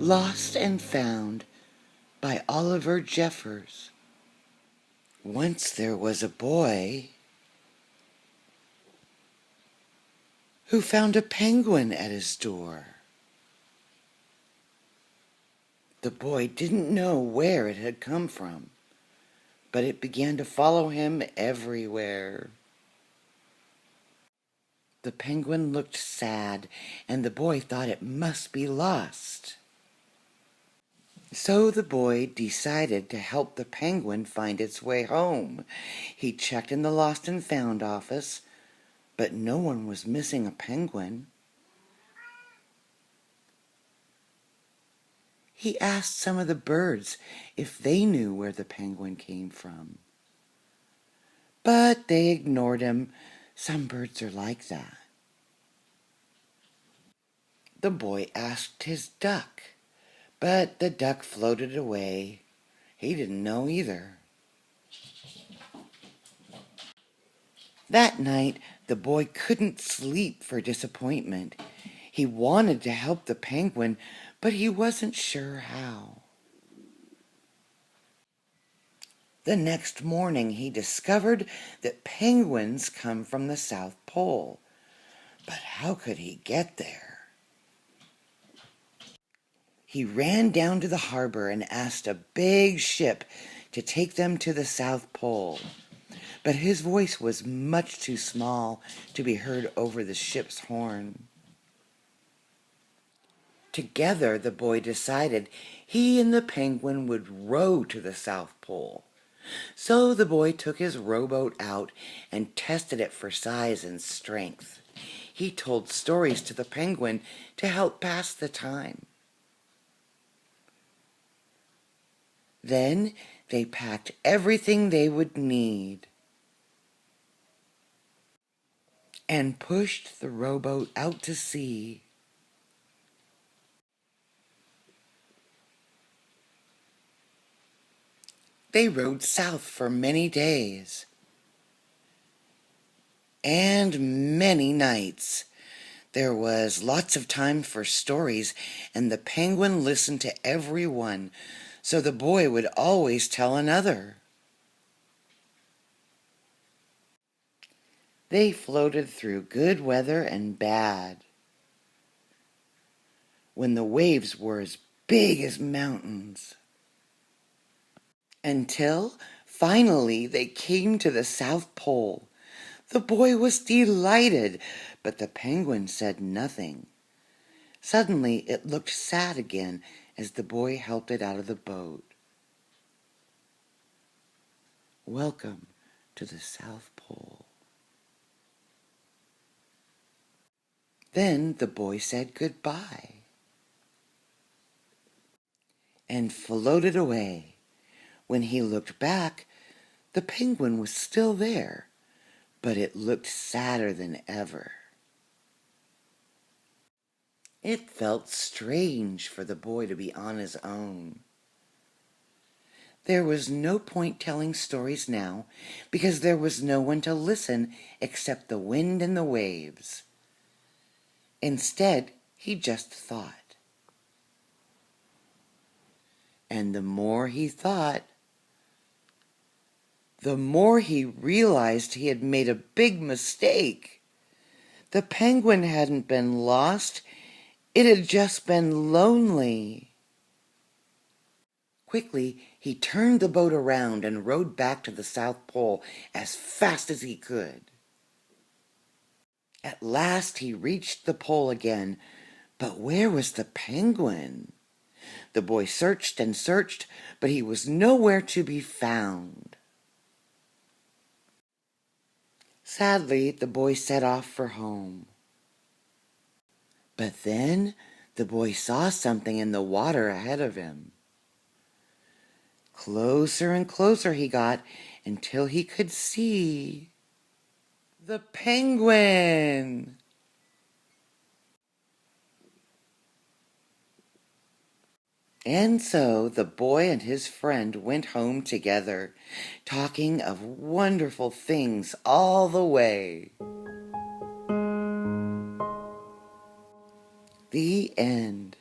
Lost and Found by Oliver Jeffers. Once there was a boy who found a penguin at his door. The boy didn't know where it had come from, but it began to follow him everywhere. The penguin looked sad, and the boy thought it must be lost. So the boy decided to help the penguin find its way home. He checked in the Lost and Found office, but no one was missing a penguin. He asked some of the birds if they knew where the penguin came from. But they ignored him. Some birds are like that. The boy asked his duck, but the duck floated away. He didn't know either. That night, the boy couldn't sleep for disappointment. He wanted to help the penguin, but he wasn't sure how. The next morning, he discovered that penguins come from the South Pole. But how could he get there? He ran down to the harbor and asked a big ship to take them to the South Pole. But his voice was much too small to be heard over the ship's horn. Together, the boy decided he and the penguin would row to the South Pole. So the boy took his rowboat out and tested it for size and strength. He told stories to the penguin to help pass the time. Then they packed everything they would need and pushed the rowboat out to sea. They rowed south for many days and many nights. There was lots of time for stories, and the penguin listened to every one, so the boy would always tell another. They floated through good weather and bad, when the waves were as big as mountains, until finally they came to the South Pole. The boy was delighted, but the penguin said nothing. Suddenly it looked sad again as the boy helped it out of the boat. Welcome to the South Pole. Then the boy said goodbye and floated away. When he looked back, the penguin was still there, but it looked sadder than ever. It felt strange for the boy to be on his own. There was no point telling stories now, because there was no one to listen except the wind and the waves. Instead, he just thought. And the more he thought, the more he realized he had made a big mistake. The penguin hadn't been lost. It had just been lonely. Quickly, he turned the boat around and rowed back to the South Pole as fast as he could. At last he reached the pole again, but where was the penguin? The boy searched and searched, but he was nowhere to be found. Sadly, the boy set off for home. But then the boy saw something in the water ahead of him. Closer and closer he got until he could see the penguin. And so the boy and his friend went home together, talking of wonderful things all the way. The end.